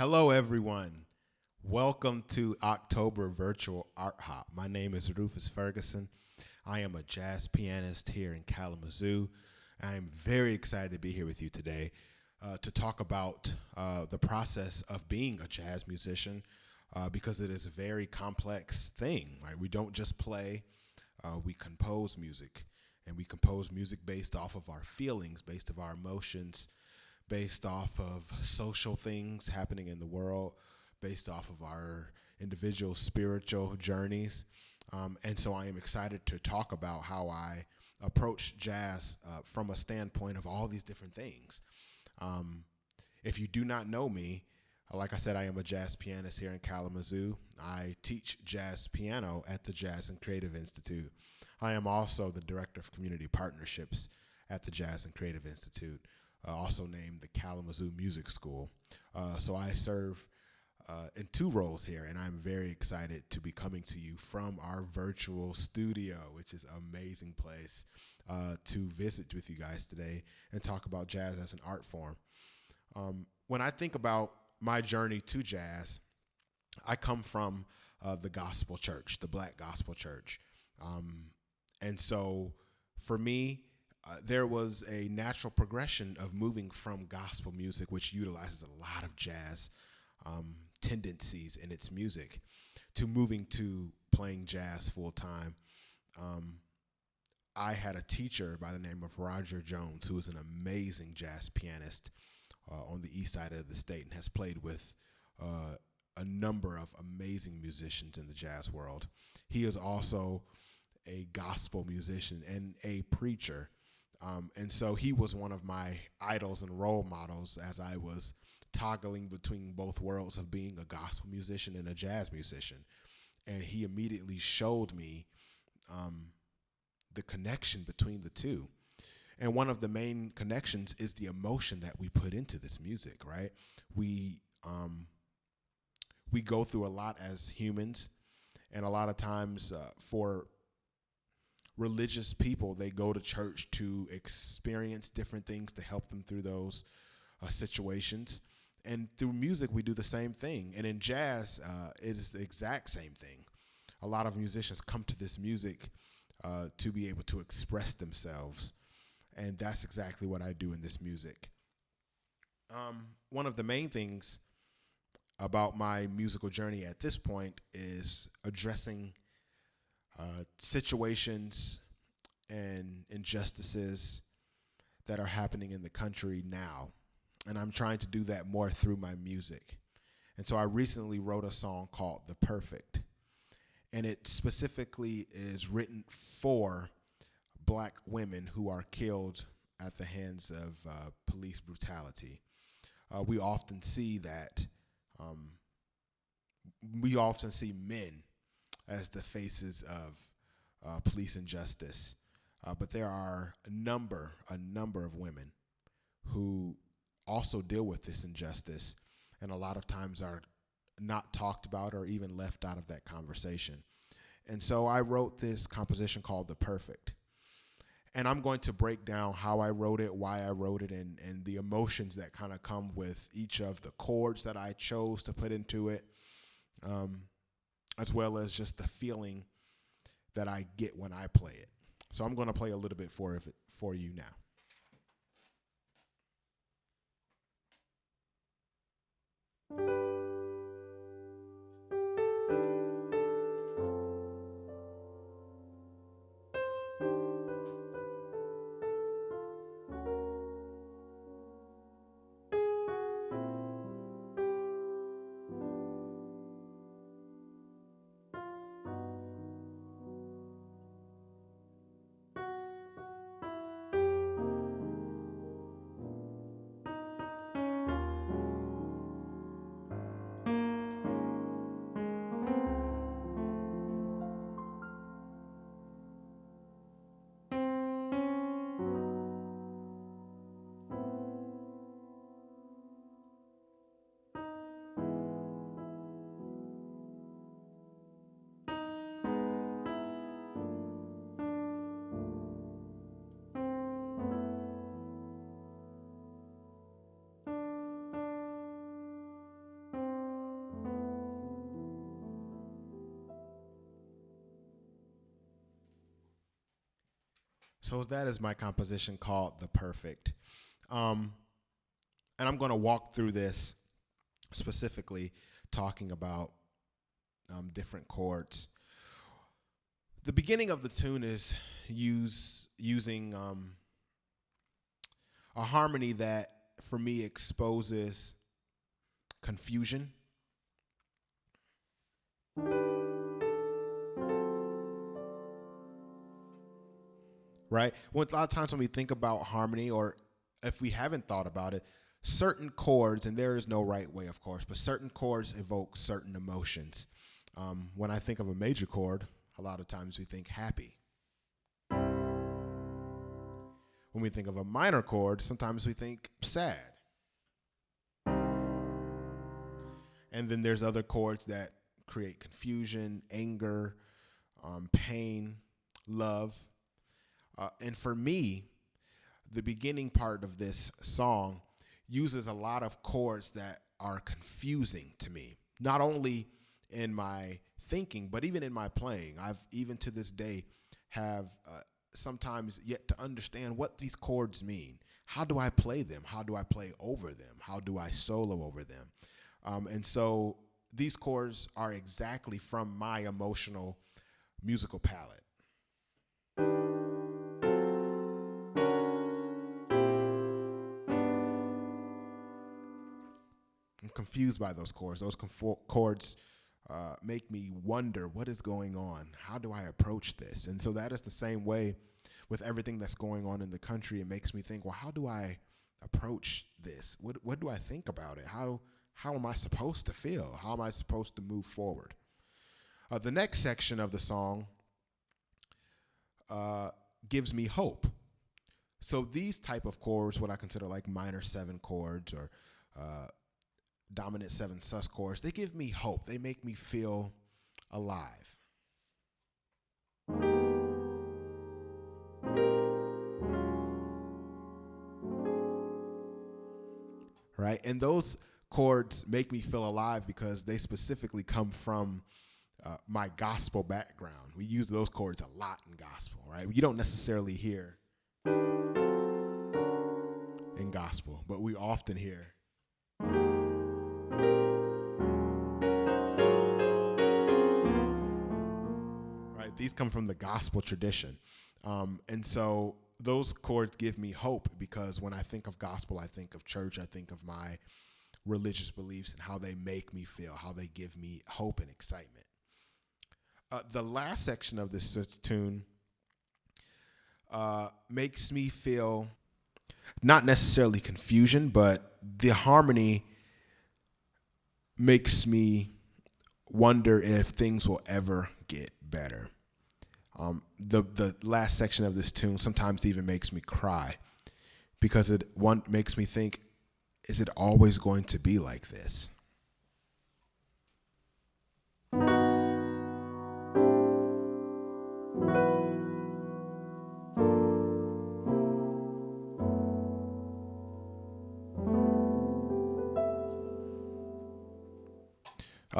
Hello, everyone. Welcome to October Virtual Art Hop. My name is Rufus Ferguson. I am a jazz pianist here in Kalamazoo. I am very excited to be here with you today to talk about the process of being a jazz musician because it is a very complex thing. Right? We don't just play, we compose music. And we compose music based off of our feelings, based off our emotions, based off of social things happening in the world, based off of our individual spiritual journeys. And so I am excited to talk about how I approach jazz from a standpoint of all these different things. If you do not know me, like I said, I am a jazz pianist here in Kalamazoo. I teach jazz piano at the Jazz and Creative Institute. I am also the Director of Community Partnerships at the Jazz and Creative Institute, also named the Kalamazoo Music School. So I serve in two roles here, and I'm very excited to be coming to you from our virtual studio, which is an amazing place to visit with you guys today and talk about jazz as an art form. When I think about my journey to jazz, I come from the gospel church, the Black gospel church. And so for me, there was a natural progression of moving from gospel music, which utilizes a lot of jazz tendencies in its music, to moving to playing jazz full time. I had a teacher by the name of Roger Jones, who is an amazing jazz pianist on the east side of the state and has played with a number of amazing musicians in the jazz world. He is also a gospel musician and a preacher. And so he was one of my idols and role models as I was toggling between both worlds of being a gospel musician and a jazz musician. And he immediately showed me the connection between the two. And one of the main connections is the emotion that we put into this music, right? We go through a lot as humans, and a lot of times for religious people, they go to church to experience different things to help them through those situations. And through music, we do the same thing. And in jazz, it is the exact same thing. A lot of musicians come to this music to be able to express themselves. And that's exactly what I do in this music. One of the main things about my musical journey at this point is addressing situations and injustices that are happening in the country now. And I'm trying to do that more through my music. And so I recently wrote a song called The Perfect. And it specifically is written for Black women who are killed at the hands of police brutality. We often see that. We often see men as the faces of police injustice, but there are a number of women who also deal with this injustice, and a lot of times are not talked about or even left out of that conversation. And so I wrote this composition called The Perfect. And I'm going to break down how I wrote it, why I wrote it, and the emotions that kind of come with each of the chords that I chose to put into it, as well as just the feeling that I get when I play it. So I'm going to play a little bit for you now. So that is my composition called The Perfect. And I'm going to walk through this specifically talking about different chords. The beginning of the tune is using a harmony that, for me, exposes confusion. Right? Well, a lot of times when we think about harmony, or if we haven't thought about it, certain chords, and there is no right way, of course, but certain chords evoke certain emotions. When I think of a major chord, a lot of times we think happy. When we think of a minor chord, sometimes we think sad. And then there's other chords that create confusion, anger, pain, love. And for me, the beginning part of this song uses a lot of chords that are confusing to me, not only in my thinking, but even in my playing. I've, even to this day, have sometimes yet to understand what these chords mean. How do I play them? How do I play over them? How do I solo over them? And so these chords are exactly from my emotional musical palette. I'm confused by those chords. Those chords make me wonder what is going on. How do I approach this? And so that is the same way with everything that's going on in the country. It makes me think, well, how do I approach this? What do I think about it? How am I supposed to feel? How am I supposed to move forward? The next section of the song gives me hope. So these type of chords, what I consider like minor 7 chords or dominant 7 sus chords, they give me hope. They make me feel alive. Right? And those chords make me feel alive because they specifically come from my gospel background. We use those chords a lot in gospel, right? You don't necessarily hear in gospel, but we often hear. Right? These come from the gospel tradition. And so those chords give me hope because when I think of gospel, I think of church, I think of my religious beliefs and how they make me feel, how they give me hope and excitement. The last section of this tune makes me feel not necessarily confusion, but the harmony makes me wonder if things will ever get better. The last section of this tune sometimes even makes me cry because it makes me think, is it always going to be like this?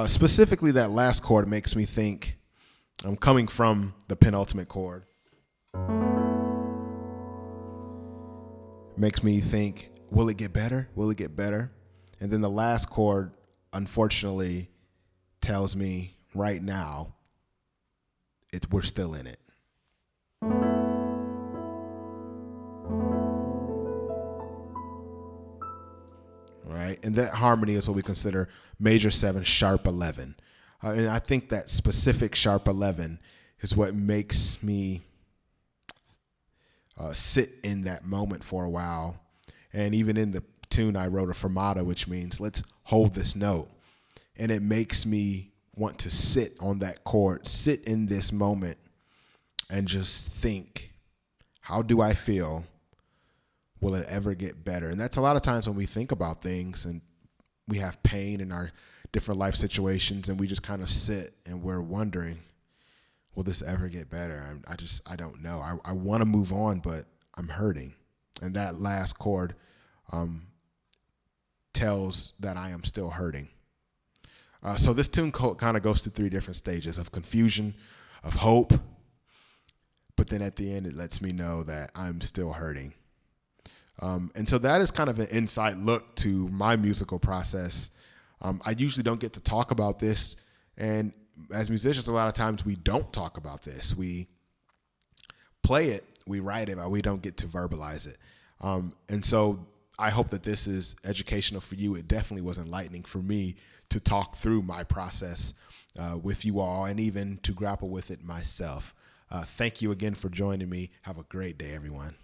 Specifically, that last chord makes me think, I'm coming from the penultimate chord. Makes me think, will it get better? Will it get better? And then the last chord, unfortunately, tells me right now, we're still in it. Right? And that harmony is what we consider major 7, sharp 11. And I think that specific sharp 11 is what makes me sit in that moment for a while. And even in the tune, I wrote a fermata, which means let's hold this note. And it makes me want to sit on that chord, sit in this moment, and just think, how do I feel? Will it ever get better? And that's a lot of times when we think about things and we have pain in our different life situations and we just kind of sit and we're wondering, will this ever get better? I don't know. I want to move on, but I'm hurting. And that last chord tells that I am still hurting. So this tune kind of goes through 3 different stages of confusion, of hope, but then at the end, it lets me know that I'm still hurting. And so that is kind of an inside look to my musical process. I usually don't get to talk about this. And as musicians, a lot of times we don't talk about this. We play it, we write it, but we don't get to verbalize it. And so I hope that this is educational for you. It definitely was enlightening for me to talk through my process with you all and even to grapple with it myself. Thank you again for joining me. Have a great day, everyone.